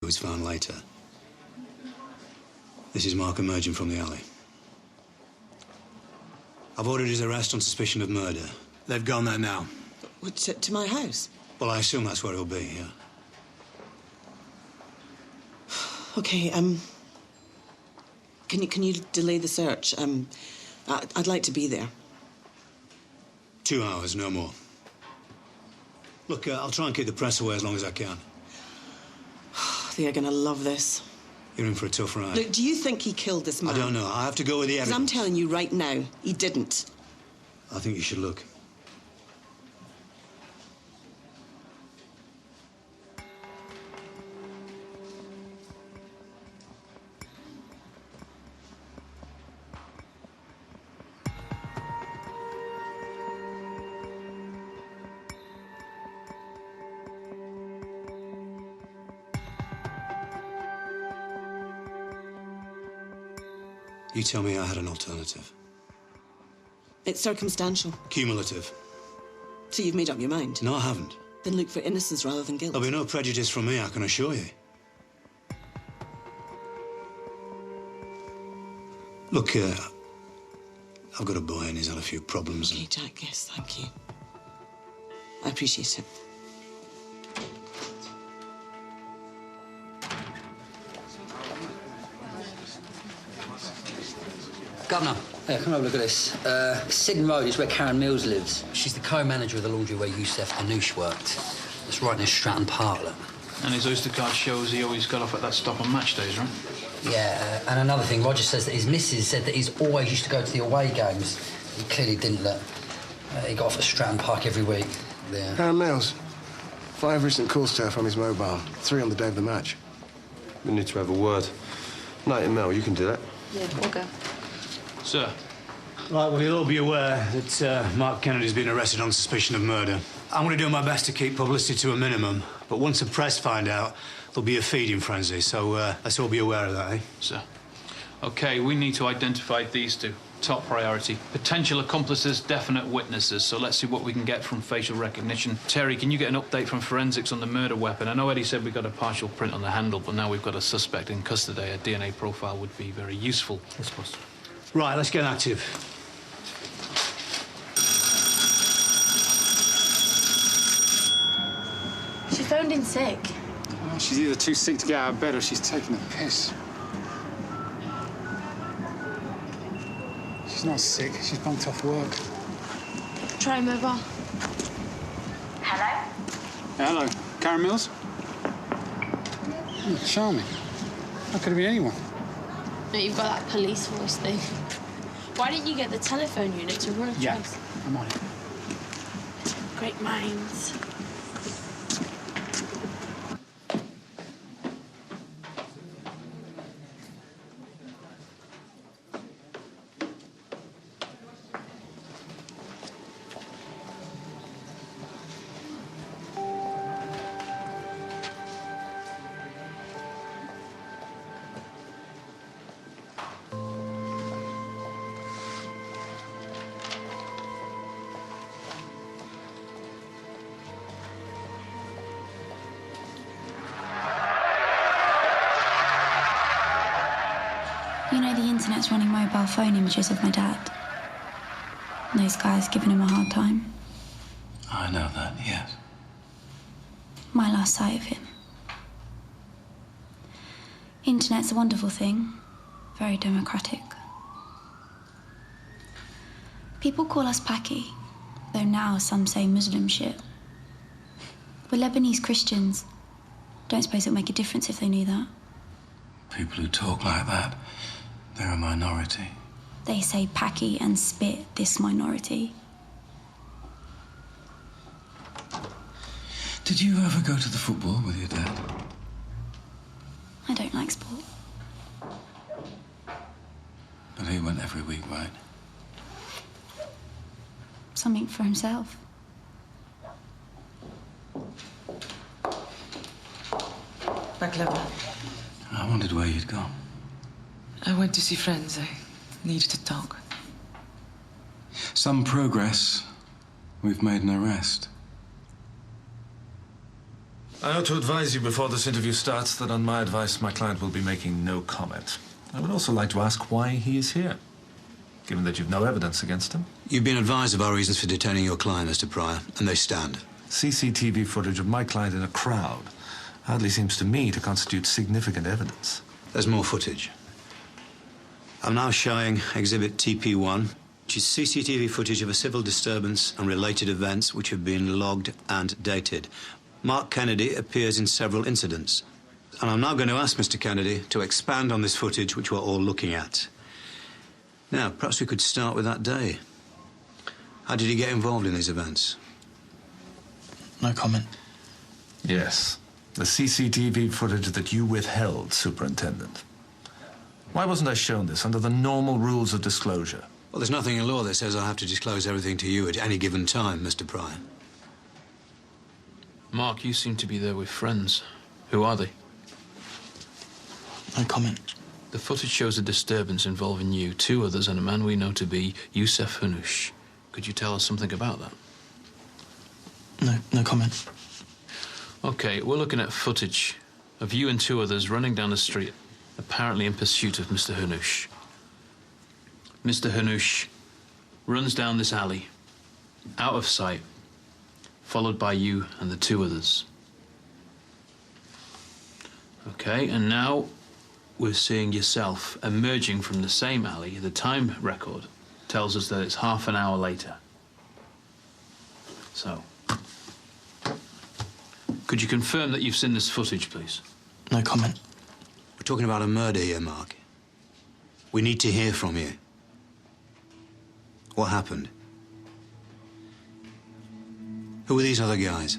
was found later. This is Mark emerging from the alley. I've ordered his arrest on suspicion of murder. They've gone there now. What, to my house? Well, I assume that's where he'll be, yeah. Okay, Can you delay the search? I'd like to be there. 2 hours, no more. Look, I'll try and keep the press away as long as I can. They're gonna love this. You're in for a tough ride. Look, do you think he killed this man? I don't know. I have to go with the evidence. Because I'm telling you right now, he didn't. I think you should look. You tell me I had an alternative. It's circumstantial. Cumulative. So you've made up your mind? No, I haven't. Then look for innocence rather than guilt. There'll be no prejudice from me, I can assure you. Look, I've got a boy and he's had a few problems. Okay, Jack, yes, thank you. I appreciate it. Governor, come have a look at this. Sigden Road is where Karen Mills lives. She's the co-manager of the laundry where Youssef Anoush worked. It's right near Stratton Park, look. And his Oyster card shows he always got off at that stop on match days, right? Yeah, and another thing, Roger says that his missus said that he's always used to go to the away games. He clearly didn't, look. He got off at Stratton Park every week. Yeah. Karen Mills. 5 recent calls to her from his mobile. 3 on the day of the match. We need to have a word. Night and Mel, you can do that. Yeah, we'll go. Sir. Right, well, you'll all be aware that Mark Kennedy's been arrested on suspicion of murder. I'm going to do my best to keep publicity to a minimum, but once the press find out, there'll be a feeding frenzy, so let's all be aware of that, eh? Sir. OK, we need to identify these two. Top priority. Potential accomplices, definite witnesses, so let's see what we can get from facial recognition. Terry, can you get an update from forensics on the murder weapon? I know Eddie said we got a partial print on the handle, but now we've got a suspect in custody. A DNA profile would be very useful. Yes, boss. Right, let's get active. She phoned in sick. Oh, she's either too sick to get out of bed or she's taking a piss. She's not sick. She's bunked off work. Try mobile. Hello? Hello. Karen Mills? Oh, charming. How could it be anyone? No, you've got that police voice thing. Why didn't you get the telephone unit to run a Yeah, trace? I'm on it. Great minds. You know, the internet's running mobile phone images of my dad. And those guys giving him a hard time. I know that, yes. My last sight of him. Internet's a wonderful thing. Very democratic. People call us Paki, though now some say Muslim shit. We're Lebanese Christians. Don't suppose it'll make a difference if they knew that. People who talk like that, they're a minority. They say Paki and spit this minority. Did you ever go to the football with your dad? I don't like sport. But he went every week, right? Something for himself. Baklava. I wondered where you'd gone. I went to see friends. I needed to talk. Some progress. We've made an arrest. I ought to advise you before this interview starts that on my advice, my client will be making no comment. I would also like to ask why he is here, given that you've no evidence against him. You've been advised of our reasons for detaining your client, Mr. Pryor, and they stand. CCTV footage of my client in a crowd hardly seems to me to constitute significant evidence. There's more footage. I'm now showing Exhibit TP1, which is CCTV footage of a civil disturbance and related events which have been logged and dated. Mark Kennedy appears in several incidents. And I'm now going to ask Mr. Kennedy to expand on this footage which we're all looking at. Now, perhaps we could start with that day. How did he get involved in these events? No comment. Yes, the CCTV footage that you withheld, Superintendent. Why wasn't I shown this under the normal rules of disclosure? Well, there's nothing in law that says I have to disclose everything to you at any given time, Mr. Pryor. Mark, you seem to be there with friends. Who are they? No comment. The footage shows a disturbance involving you, 2 others, and a man we know to be Youssef Hanoush. Could you tell us something about that? No comment. OK, we're looking at footage of you and 2 others running down the street, apparently in pursuit of Mr. Hanoush. Mr. Hanoush runs down this alley, out of sight, followed by you and the 2 others. OK, and now we're seeing yourself emerging from the same alley. The time record tells us that it's half an hour later. So, could you confirm that you've seen this footage, please? No comment. We're talking about a murder here, Mark. We need to hear from you. What happened? Who were these other guys?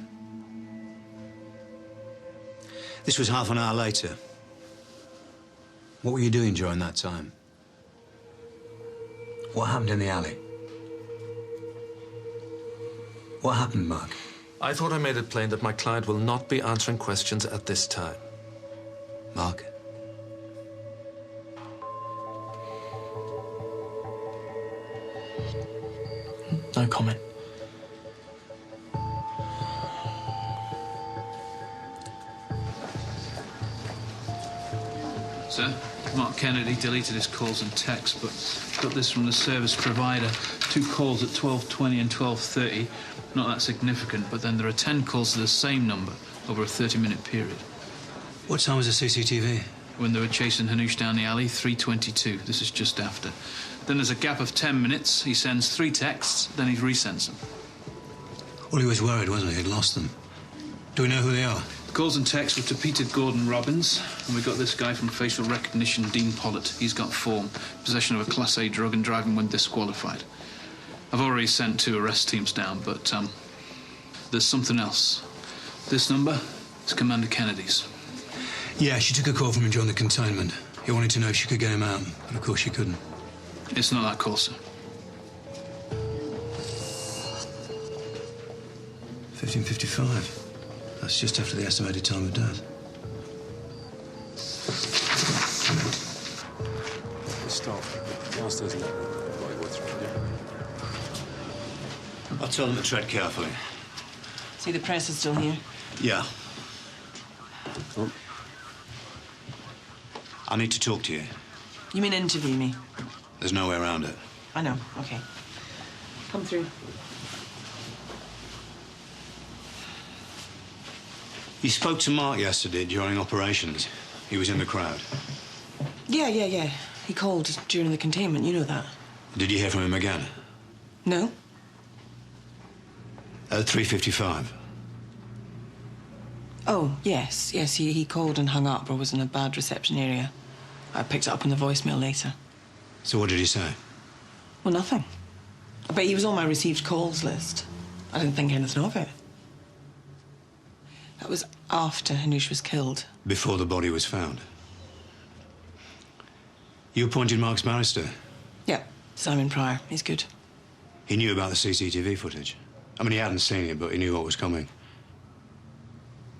This was half an hour later. What were you doing during that time? What happened in the alley? What happened, Mark? I thought I made it plain that my client will not be answering questions at this time. Mark? No comment. Sir, Mark Kennedy deleted his calls and texts, but got this from the service provider. 2 calls at 12:20 and 12:30. Not that significant, but then there are 10 calls to the same number over a 30-minute period. What time was the CCTV? When they were chasing Hanoush down the alley, 3:22. This is just after. Then there's a gap of 10 minutes. He sends 3 texts, then he resends them. Well, he was worried, wasn't he? He'd lost them. Do we know who they are? The calls and texts were to Peter Gordon Robbins, and we got this guy from facial recognition, Dean Pollitt. He's got form, possession of a Class A drug and driving when disqualified. I've already sent 2 arrest teams down, but there's something else. This number is Commander Kennedy's. Yeah, she took a call from him during the containment. He wanted to know if she could get him out, but of course she couldn't. It's not that call, sir. 15:55. That's just after the estimated time of death. Stop. Downstairs and I'll tell them to tread carefully. See, the press is still here. Yeah. I need to talk to you. You mean interview me? There's no way around it. I know. Okay. Come through. You spoke to Mark yesterday during operations. He was in the crowd. Yeah. He called during the containment. You know that. Did you hear from him again? No? At 3:55. Oh, yes. He called and hung up or was in a bad reception area. I picked it up on the voicemail later. So what did he say? Well, nothing. But he was on my received calls list. I didn't think anything of it. That was after Hanoush was killed. Before the body was found. You appointed Mark's barrister? Yeah, Simon Pryor. He's good. He knew about the CCTV footage. I mean, he hadn't seen it, but he knew what was coming.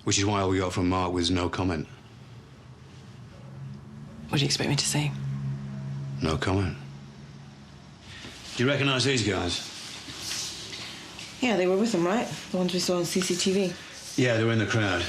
Which is why all we got from Mark was no comment. What do you expect me to say? No comment. Do you recognise these guys? Yeah, they were with him, right? The ones we saw on CCTV. Yeah, they were in the crowd.